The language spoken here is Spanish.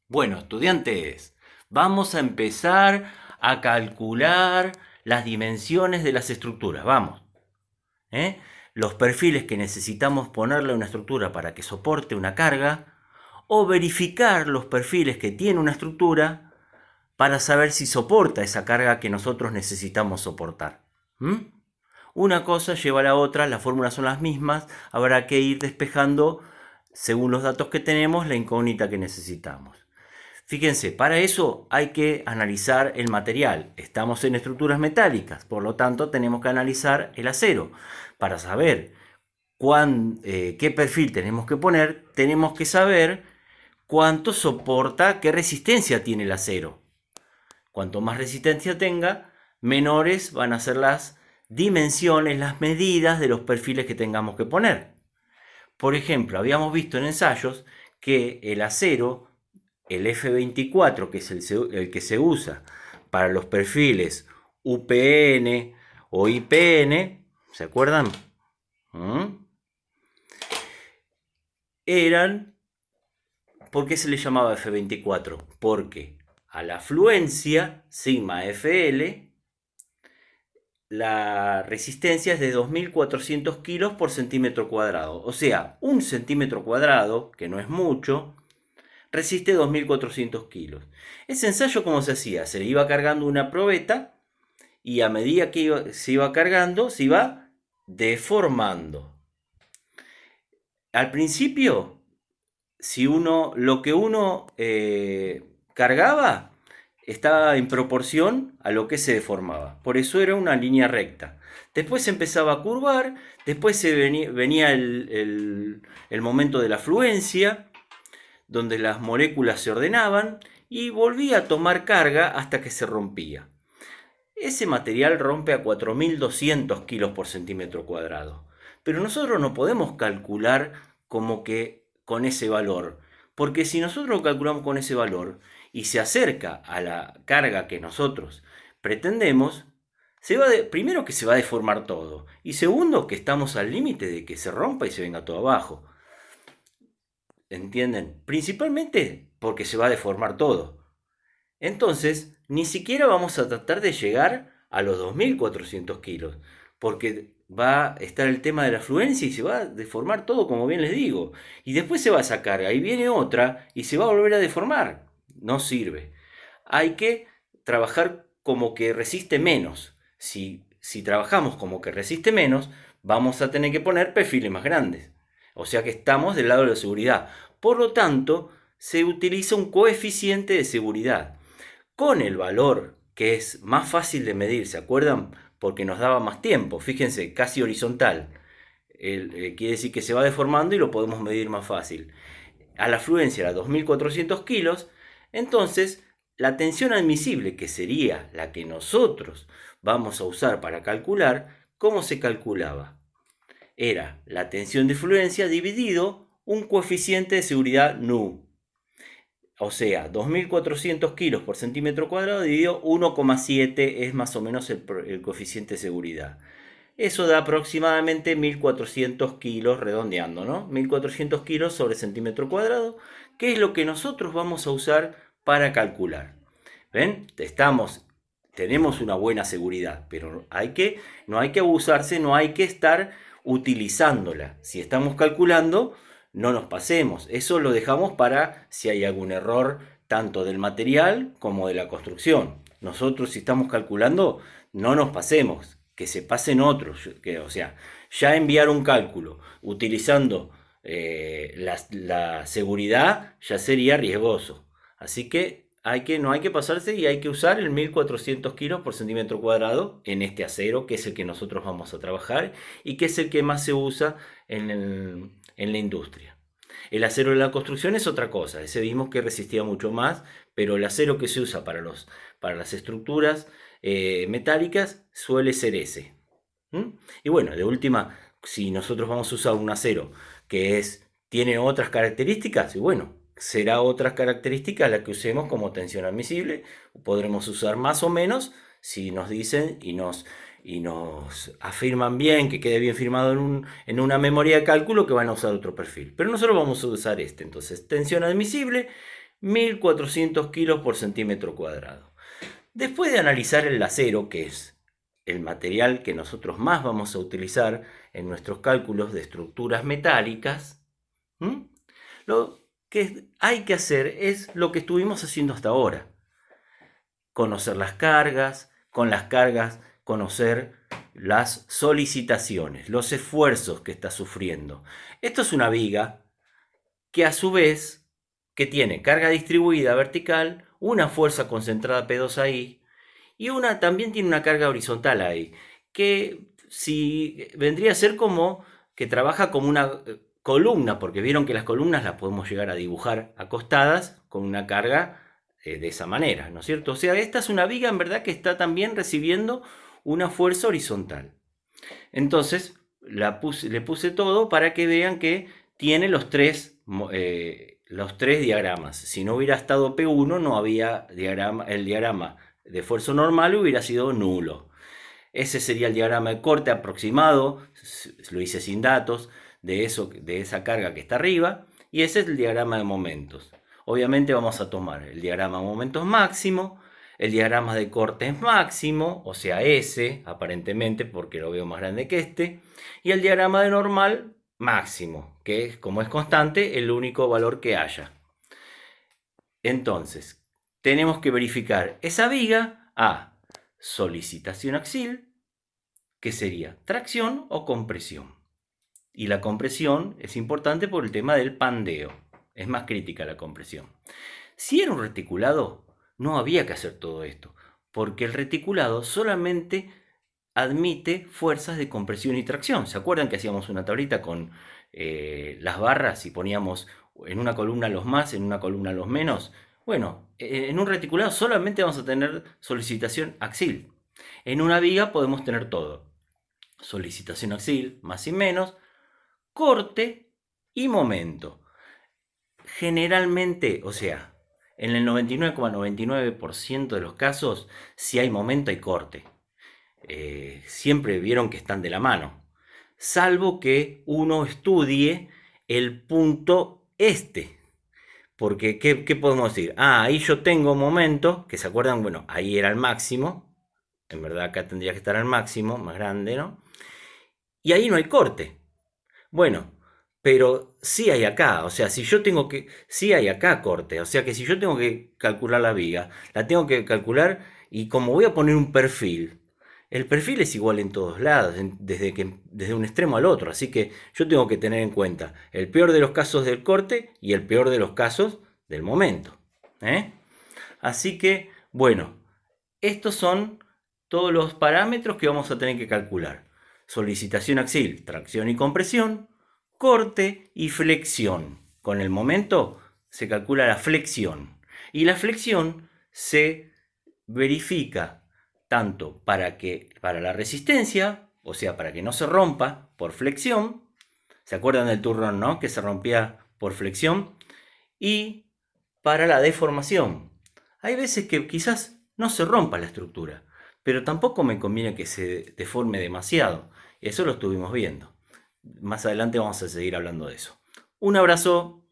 Bueno, estudiantes, vamos a empezar a calcular las dimensiones de las estructuras. Vamos, ¿eh? Los perfiles que necesitamos ponerle a una estructura para que soporte una carga, o verificar los perfiles que tiene una estructura para saber si soporta esa carga que nosotros necesitamos soportar. ¿Mm? Una cosa lleva a la otra, las fórmulas son las mismas, habrá que ir despejando, según los datos que tenemos, la incógnita que necesitamos. Fíjense, para eso hay que analizar el material. Estamos en estructuras metálicas, por lo tanto tenemos que analizar el acero. Para saber qué perfil tenemos que poner, tenemos que saber cuánto soporta, qué resistencia tiene el acero. Cuanto más resistencia tenga, menores van a ser las dimensiones, las medidas de los perfiles que tengamos que poner. Por ejemplo, habíamos visto en ensayos que el acero, el F24, que es el que se usa para los perfiles UPN o IPN, ¿se acuerdan? ¿Por qué se le llamaba F24? Porque a la fluencia, sigma FL, la resistencia es de 2400 kilos por centímetro cuadrado. O sea, un centímetro cuadrado, que no es mucho, resiste 2400 kilos. Ese ensayo, ¿cómo se hacía? Se le iba cargando una probeta y a medida que se iba cargando, se iba deformando. Al principio, lo que uno cargaba estaba en proporción a lo que se deformaba. Por eso era una línea recta. Después se empezaba a curvar, después venía el momento de la fluencia, donde las moléculas se ordenaban y volvía a tomar carga hasta que se rompía. Ese material rompe a 4200 kilos por centímetro cuadrado. Pero nosotros no podemos calcular como que con ese valor. Porque si nosotros lo calculamos con ese valor y se acerca a la carga que nosotros pretendemos, primero que se va a deformar todo. Y segundo que estamos al límite de que se rompa y se venga todo abajo. ¿Entienden? Principalmente porque se va a deformar todo. Entonces, ni siquiera vamos a tratar de llegar a los 2400 kilos, porque va a estar el tema de la fluencia y se va a deformar todo, como bien les digo. Y después se va a sacar, ahí viene otra y se va a volver a deformar. No sirve. Hay que trabajar como que resiste menos. Si trabajamos como que resiste menos, vamos a tener que poner perfiles más grandes. O sea que estamos del lado de la seguridad. Por lo tanto, se utiliza un coeficiente de seguridad con el valor que es más fácil de medir, ¿se acuerdan? Porque nos daba más tiempo, fíjense, casi horizontal. Quiere decir que se va deformando y lo podemos medir más fácil. A la fluencia era 2400 kilos, entonces la tensión admisible, que sería la que nosotros vamos a usar para calcular, ¿cómo se calculaba? Era la tensión de fluencia dividido un coeficiente de seguridad nu. O sea, 2400 kilos por centímetro cuadrado dividido 1,7 es más o menos el coeficiente de seguridad. Eso da aproximadamente 1400 kilos, redondeando, ¿no? 1400 kilos sobre centímetro cuadrado, que es lo que nosotros vamos a usar para calcular. ¿Ven? Tenemos una buena seguridad, pero no hay que abusarse, no hay que estar utilizándola. Si estamos calculando, no nos pasemos. Eso lo dejamos para si hay algún error tanto del material como de la construcción. Nosotros si estamos calculando, no nos pasemos, que se pasen otros. O sea, ya enviar un cálculo utilizando la seguridad ya sería riesgoso. Así que no hay que pasarse y hay que usar el 1400 kilos por centímetro cuadrado en este acero, que es el que nosotros vamos a trabajar y que es el que más se usa en la industria. El acero de la construcción es otra cosa, ese vimos que resistía mucho más, pero el acero que se usa para las estructuras metálicas suele ser ese. Y bueno, de última, si nosotros vamos a usar un acero tiene otras características, y bueno, será otras características las que usemos como tensión admisible. Podremos usar más o menos si nos dicen y nos afirman bien, que quede bien firmado en una memoria de cálculo, que van a usar otro perfil. Pero nosotros vamos a usar este. Entonces, tensión admisible, 1400 kilos por centímetro cuadrado. Después de analizar el acero, que es el material que nosotros más vamos a utilizar en nuestros cálculos de estructuras metálicas, lo que hay que hacer es lo que estuvimos haciendo hasta ahora. Conocer las cargas, con las cargas conocer las solicitaciones, los esfuerzos que está sufriendo. Esto es una viga que a su vez que tiene carga distribuida vertical, una fuerza concentrada P2 ahí, y también tiene una carga horizontal ahí, que si vendría a ser como que trabaja como una columna, porque vieron que las columnas las podemos llegar a dibujar acostadas con una carga de esa manera, ¿no es cierto? O sea, esta es una viga en verdad que está también recibiendo una fuerza horizontal. Entonces, le puse todo para que vean que tiene los tres diagramas. Si no hubiera estado P1, no había diagrama, el diagrama de esfuerzo normal hubiera sido nulo. Ese sería el diagrama de corte aproximado, lo hice sin datos, de esa carga que está arriba, y ese es el diagrama de momentos. Obviamente vamos a tomar el diagrama de momentos máximo, el diagrama de cortes máximo, o sea S, aparentemente, porque lo veo más grande que este, y el diagrama de normal máximo, que es, como es constante, el único valor que haya. Entonces, tenemos que verificar esa viga a solicitación axial, que sería tracción o compresión. Y la compresión es importante por el tema del pandeo. Es más crítica la compresión. Si era un reticulado, no había que hacer todo esto, porque el reticulado solamente admite fuerzas de compresión y tracción. ¿Se acuerdan que hacíamos una tablita con las barras y poníamos en una columna los más, en una columna los menos? Bueno, en un reticulado solamente vamos a tener solicitación axial. En una viga podemos tener todo. Solicitación axial, más y menos, corte y momento. Generalmente, o sea, en el 99,99% de los casos, si hay momento hay corte. Siempre vieron que están de la mano. Salvo que uno estudie el punto este. Porque, ¿qué podemos decir? Ahí yo tengo momento, que se acuerdan, bueno, ahí era el máximo. En verdad acá tendría que estar al máximo, más grande, ¿no? Y ahí no hay corte. Bueno, pero sí hay acá, o sea, sí hay acá corte, o sea que si yo tengo que calcular la viga, la tengo que calcular y como voy a poner un perfil, el perfil es igual en todos lados, desde un extremo al otro, así que yo tengo que tener en cuenta el peor de los casos del corte y el peor de los casos del momento. ¿eh? Así que, bueno, estos son todos los parámetros que vamos a tener que calcular. Solicitación axial, tracción y compresión, corte y flexión. Con el momento se calcula la flexión. Y la flexión se verifica tanto para la resistencia, o sea, para que no se rompa por flexión. ¿Se acuerdan del turrón, no? Que se rompía por flexión. Y para la deformación. Hay veces que quizás no se rompa la estructura, pero tampoco me conviene que se deforme demasiado. Eso lo estuvimos viendo. Más adelante vamos a seguir hablando de eso. Un abrazo.